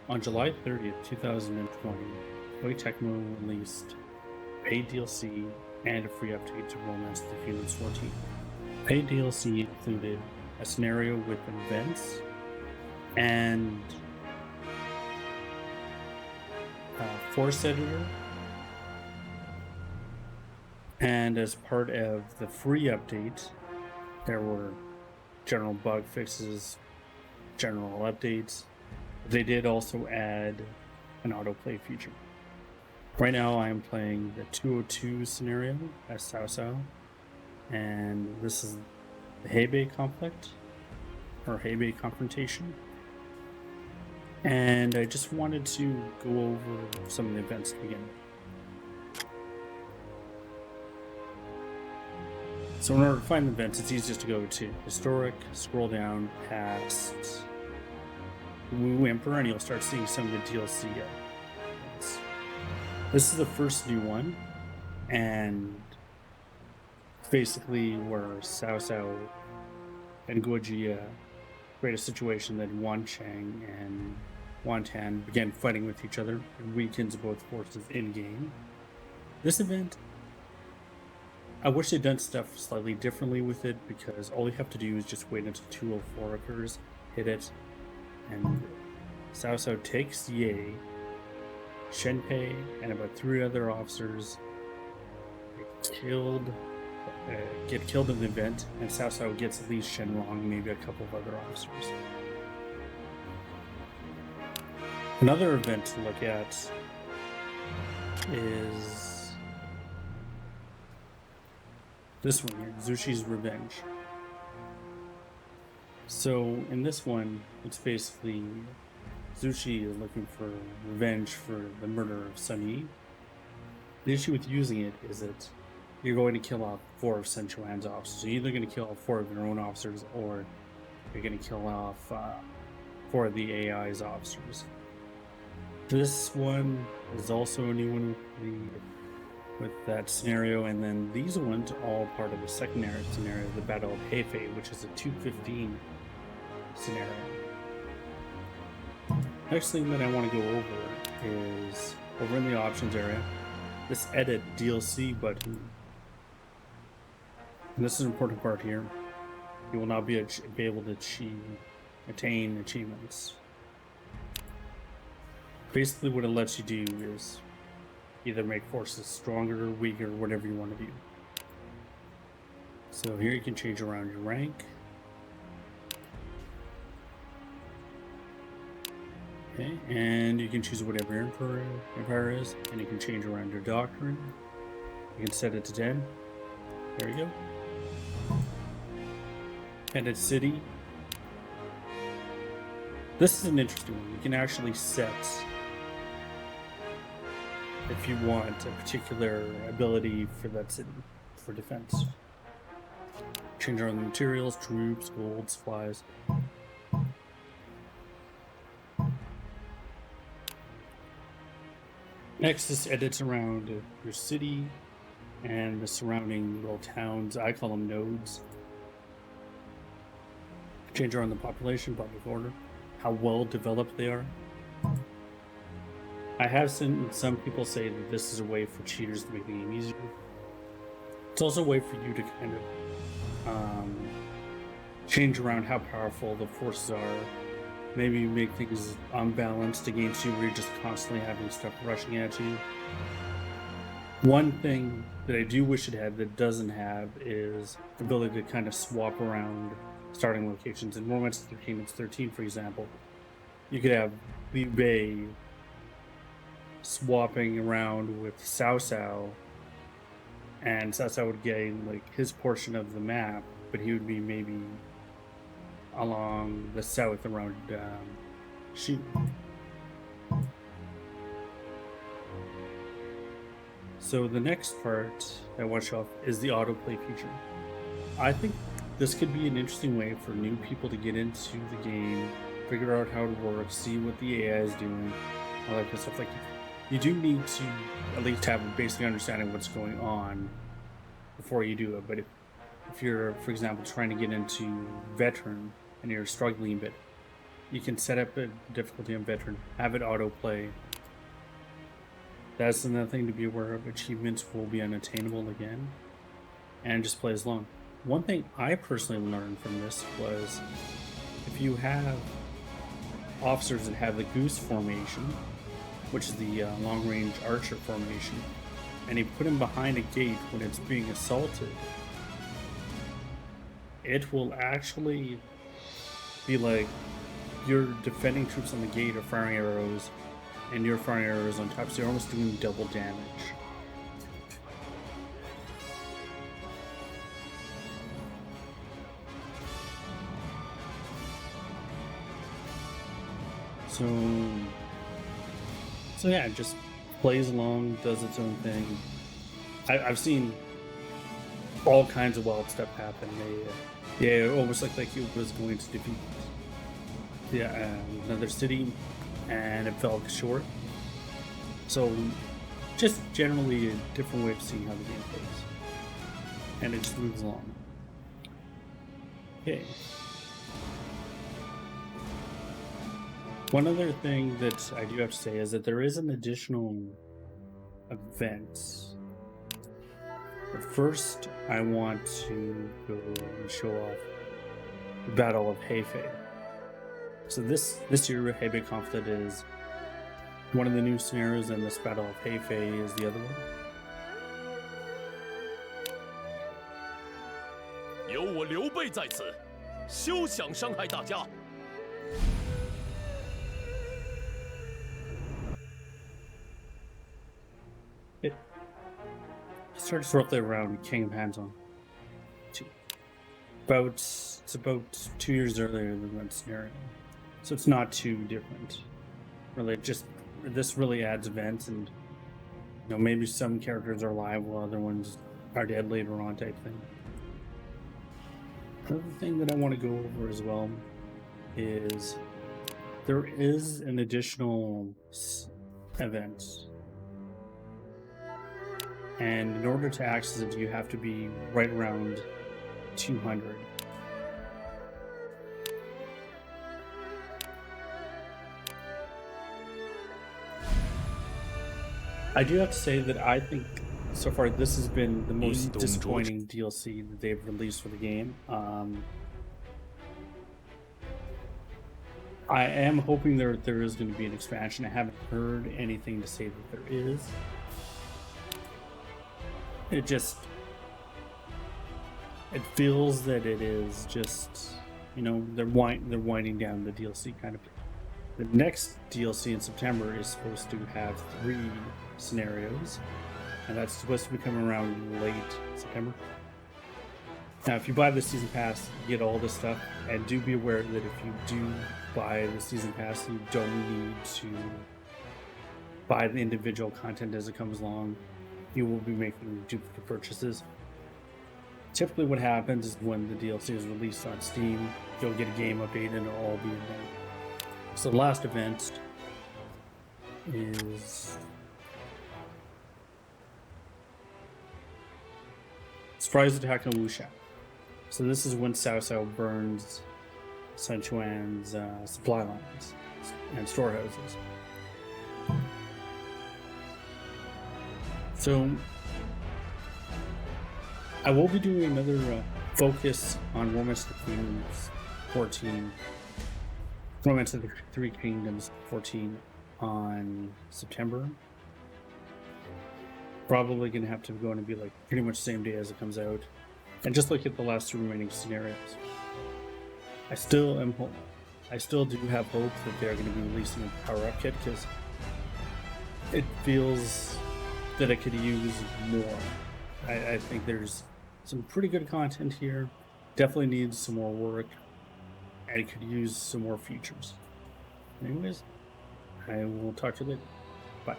On July 30th, 2020, Koei Tecmo released paid DLC and a free update to Romance the Phoenix 14. Paid DLC included a scenario with events and a force editor. And as part of the free update, there were general bug fixes, general updates. They did also add an autoplay feature. Right now I am playing the 202 scenario as Cao Cao, and this is the Hebei conflict, or Hebei confrontation. And I just wanted to go over some of the events to begin with. So in order to find the events, it's easiest to go to Historic, scroll down past Wu Emperor, and you'll start seeing some of the DLC events. This is the first new one, and basically where Cao Cao and Guojia create a situation that Wan Cheng and Wan Tan began fighting with each other and weakens both forces in-game. This event, I wish they'd done stuff slightly differently with it, because all you have to do is just wait until 204 occurs, hit it, and Cao Cao takes Ye, Shenpei, and about 3 other officers get killed in the event, and Cao Cao gets at least Shenrong, maybe a couple of other officers. Another event to look at is this one here, Zushi's Revenge. So in this one, it's basically Zushi is looking for revenge for the murder of Sun Yi. The issue with using it is that you're going to kill off 4 of Sun Chuan's officers. So you're either going to kill off 4 of your own officers, or you're going to kill off 4 of the AI's officers. This one is also a new one with that scenario, and then these ones are all part of the secondary scenario, the Battle of Hefei, which is a 215 scenario. Next thing that I want to go over is over in the options area, this edit DLC button. And this is an important part here. You will now be able to attain achievements. Basically what it lets you do is either make forces stronger, weaker, whatever you want to do. So here you can change around your rank. Okay, and you can choose whatever empire is, and you can change around your doctrine. You can set it to 10. There you go. And its city. This is an interesting one. You can actually set, if you want, a particular ability for that city for defense. Change around the materials, troops, gold, supplies. Next, this edits around your city and the surrounding little towns. I call them nodes. Change around the population, public order, how well developed they are. I have seen some people say that this is a way for cheaters to make the game easier. It's also a way for you to kind of change around how powerful the forces are. Maybe make things unbalanced against you, where you're just constantly having stuff rushing at you. One thing that I do wish it had that doesn't have is the ability to kind of swap around starting locations. In Romance 13, for example, you could have Liu Bei swapping around with Cao Cao, and Cao Cao would gain like his portion of the map, but he would be maybe along the south around Xi. So the next part I want to show off is the autoplay feature. I think this could be an interesting way for new people to get into the game, figure out how it works, see what the AI is doing, all that kind of stuff. Like, you do need to at least have a basic understanding of what's going on before you do it. But if you're, for example, trying to get into veteran and you're struggling a bit, You can set up a difficulty on veteran, have it autoplay. That's another thing to be aware of. Achievements will be unattainable again, and just play as long. One thing I personally learned from this was if you have officers that have the goose formation, which is the long-range archer formation, and you put them behind a gate when it's being assaulted, it will actually be like you're defending troops on the gate are firing arrows, and you're firing arrows on top, so you're almost doing double damage. So yeah, it just plays along, does its own thing. I've seen all kinds of wild stuff happen. They almost looked like it was going to defeat another city, and it fell short. So just generally a different way of seeing how the game plays, and it just moves along. Okay. One other thing that I do have to say is that there is an additional event. But first, I want to go and show off the Battle of Hefei. So this year, Hebei Conflict is one of the new scenarios, and this Battle of Hefei is the other one. 有我刘备在此，休想伤害大家。 It starts roughly around King of Hanzong. It's about 2 years earlier than that scenario, so it's not too different. Really, this really adds events, and maybe some characters are alive while other ones are dead later on, type thing. Another thing that I want to go over as well is there is an additional event. And in order to access it, you have to be right around 200. I do have to say that I think so far this has been the most disappointing DLC that they've released for the game. I am hoping there is going to be an expansion. I haven't heard anything to say that there is. It feels that it is just, they're winding down the DLC kind of. The next DLC in September is supposed to have 3 scenarios, and that's supposed to be coming around late September. Now, if you buy the season pass, you get all this stuff, and do be aware that if you do buy the season pass, you don't need to buy the individual content as it comes along. You will be making duplicate purchases. Typically what happens is when the DLC is released on Steam, you'll get a game update and it'll all be in there. So the last event is Surprise Attack on Wuxia. So this is when Cao Cao burns Sun Quan's supply lines and storehouses. So I will be doing another focus on Romance of the Kingdoms 14, Romance of the Three Kingdoms 14 on September. Probably going to have to go and be like pretty much the same day as it comes out, and just look at the last 2 remaining scenarios. I still do have hope that they're going to be releasing a power-up kit, because it feels that it could use more. I think there's some pretty good content here. Definitely needs some more work, and it could use some more features. Anyways, I will talk to you later. Bye.